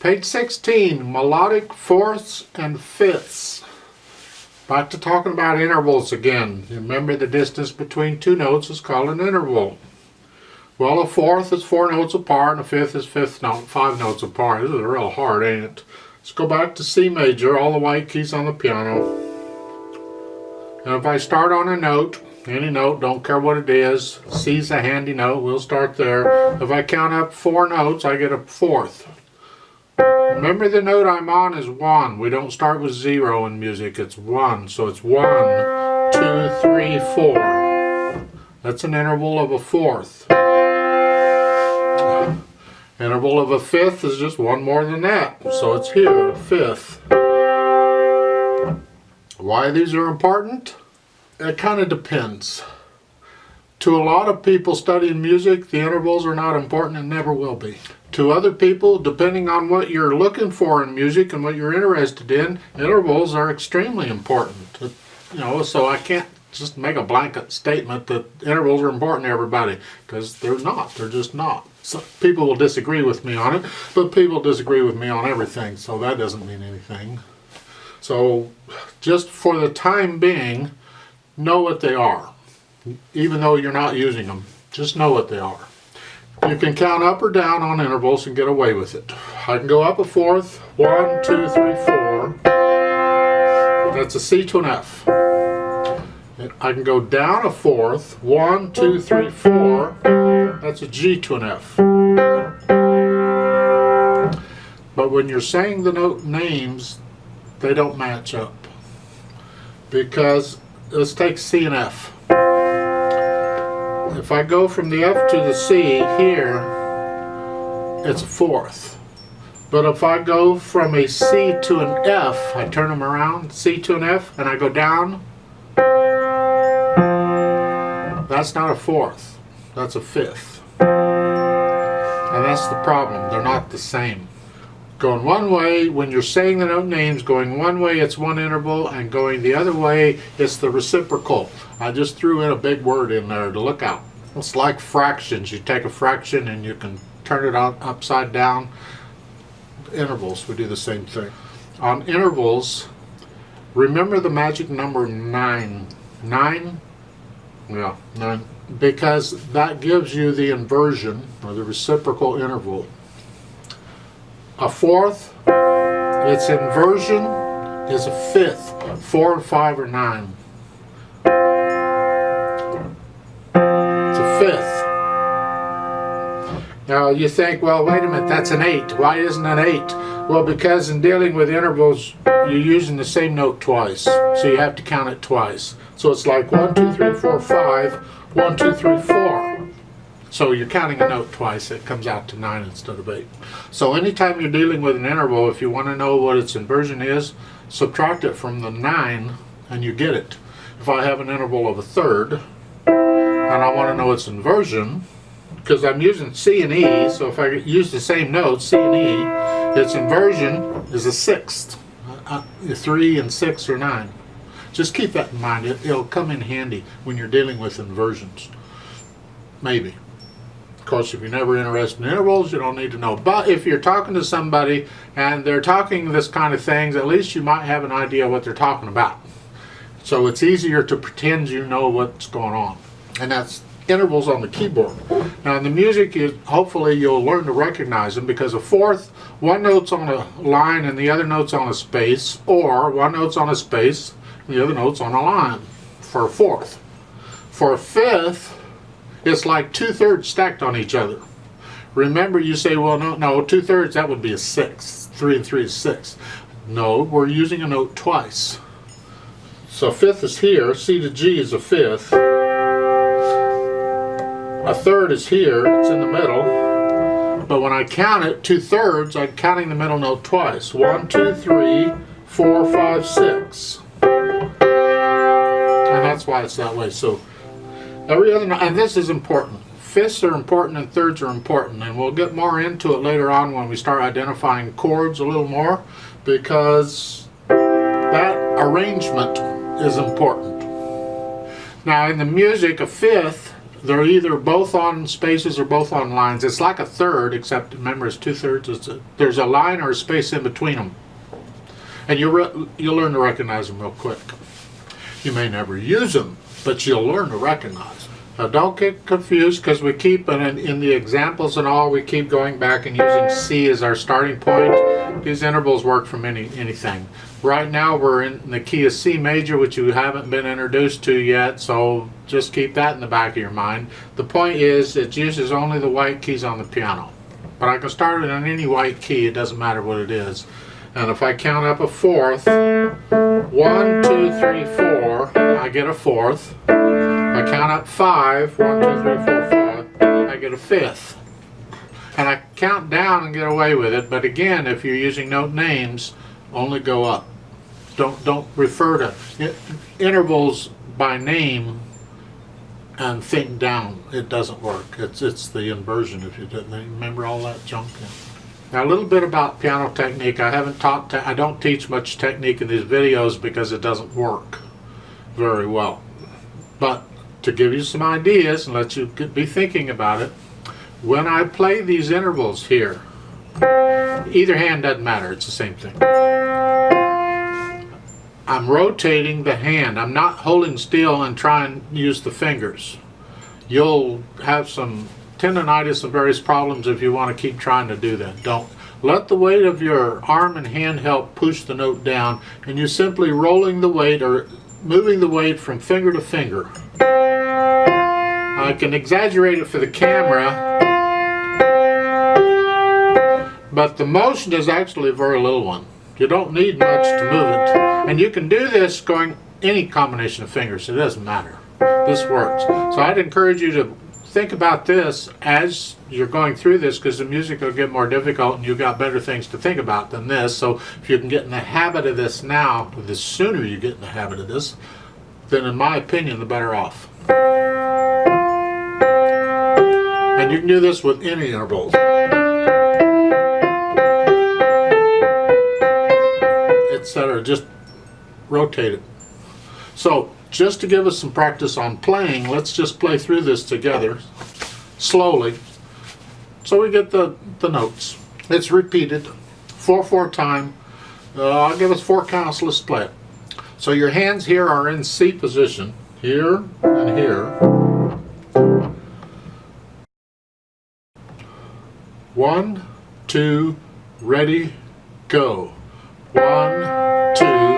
Page 16, melodic fourths and fifths. Back to talking about intervals again. Remember, the distance between two notes is called an interval. Well, a fourth is 4 notes apart, and a fifth is 5 notes apart. This is real hard, ain't it? Let's go back to C major, all the white keys on the piano. And if I start on a note, any note, don't care what it is, C's a handy note, we'll start there. If I count up 4 notes, I get a fourth. Remember, the note I'm on is 1. We don't start with 0 in music, it's 1. So it's 1, 2, 3, 4. That's an interval of a fourth. Interval of a fifth is just one more than that. So it's here, fifth. Why these are important? It kind of depends. To a lot of people studying music, the intervals are not important and never will be. To other people, depending on what you're looking for in music and what you're interested in, intervals are extremely important. You know, so I can't just make a blanket statement that intervals are important to everybody, because they're not. They're just not. So people will disagree with me on it, but people disagree with me on everything, so that doesn't mean anything. So just for the time being, know what they are. Even though you're not using them, just know what they are. You can count up or down on intervals and get away with it. I can go up a fourth, 1, 2, 3, 4. That's a C to an F. I can go down a fourth, 1, 2, 3, 4. That's a G to an F. But when you're saying the note names, they don't match up. Because let's take C and F. If I go from the F to the C here, it's a fourth. But if I go from a C to an F, I turn them around, C to an F, and I go down, that's not a fourth, that's a fifth. And that's the problem, they're not the same. Going one way, when you're saying the note names, going one way it's one interval, and going the other way it's the reciprocal. I just threw in a big word in there to look out. It's like fractions. You take a fraction and you can turn it out upside down. Intervals, we do the same thing. On intervals, remember the magic number 9. 9? Yeah, 9. Because that gives you the inversion, or the reciprocal interval. A fourth, its inversion is a fifth. 4 and 5 are 9. It's a fifth. Now you think, well, wait a minute, that's an 8. Why isn't it 8? Well, because in dealing with intervals, you're using the same note twice. So you have to count it twice. So it's like 1, 2, 3, 4, 5, 1, 2, 3, 4. So you're counting a note twice, it comes out to 9 instead of 8. So anytime you're dealing with an interval, if you want to know what its inversion is, subtract it from the 9 and you get it. If I have an interval of a third and I want to know its inversion, because I'm using C and E, so if I use the same notes, C and E, its inversion is a sixth. 3 and 6 are 9. Just keep that in mind, it'll come in handy when you're dealing with inversions. Maybe. Of course, if you're never interested in intervals, you don't need to know. But if you're talking to somebody and they're talking this kind of things, at least you might have an idea what they're talking about. So it's easier to pretend you know what's going on. And that's intervals on the keyboard. Now in the music, hopefully you'll learn to recognize them, because a fourth, one note's on a line and the other note's on a space, or one note's on a space and the other note's on a line for a fourth. For a fifth, it's like 2/3 stacked on each other. Remember, you say, well, no, 2/3, that would be a sixth. 3 and 3 is 6. No, we're using a note twice. So fifth is here, C to G is a fifth. A third is here, it's in the middle. But when I count it, 2/3, I'm counting the middle note twice. 1, 2, 3, 4, 5, 6. And that's why it's that way. So every other note, and this is important. Fifths are important and thirds are important, and we'll get more into it later on when we start identifying chords a little more, because that arrangement is important. Now in the music, a fifth they're either both on spaces or both on lines. It's like a third, except remember it's 2/3. There's a line or a space in between them. And you'll learn to recognize them real quick. You may never use them, but you'll learn to recognize them. Now don't get confused, because we keep, in the examples and all, we keep going back and using C as our starting point. These intervals work from anything. Right now we're in the key of C major, which you haven't been introduced to yet, so just keep that in the back of your mind. The point is, it uses only the white keys on the piano. But I can start it on any white key, it doesn't matter what it is. And if I count up a fourth, 1, 2, 3, 4, I get a fourth. I count up 5, 1, 2, 3, 4, 5, I get a fifth. And I count down and get away with it, but again, if you're using note names, only go up. Don't refer to intervals by name and think down. It doesn't work. It's the inversion if you didn't remember all that junk. Now a little bit about piano technique. I don't teach much technique in these videos because it doesn't work very well. But to give you some ideas and let you be thinking about it, when I play these intervals here, either hand doesn't matter, it's the same thing. I'm rotating the hand. I'm not holding still and trying to use the fingers. You'll have some tendonitis and various problems if you want to keep trying to do that. Don't. Let the weight of your arm and hand help push the note down, and you're simply rolling the weight or moving the weight from finger to finger. I can exaggerate it for the camera, but the motion is actually a very little one. You don't need much to move it. And you can do this going any combination of fingers. It doesn't matter. This works. So I'd encourage you to think about this as you're going through this, because the music will get more difficult and you've got better things to think about than this. So if you can get in the habit of this now, the sooner you get in the habit of this, then in my opinion, the better off. And you can do this with any intervals. Etc. Just rotate it. So just to give us some practice on playing, let's just play through this together slowly so we get the notes. It's repeated 4/4 time. I'll give us 4 counts. Let's play it. So your hands here are in C position, here and here. 1, 2, ready, go. 1, 2,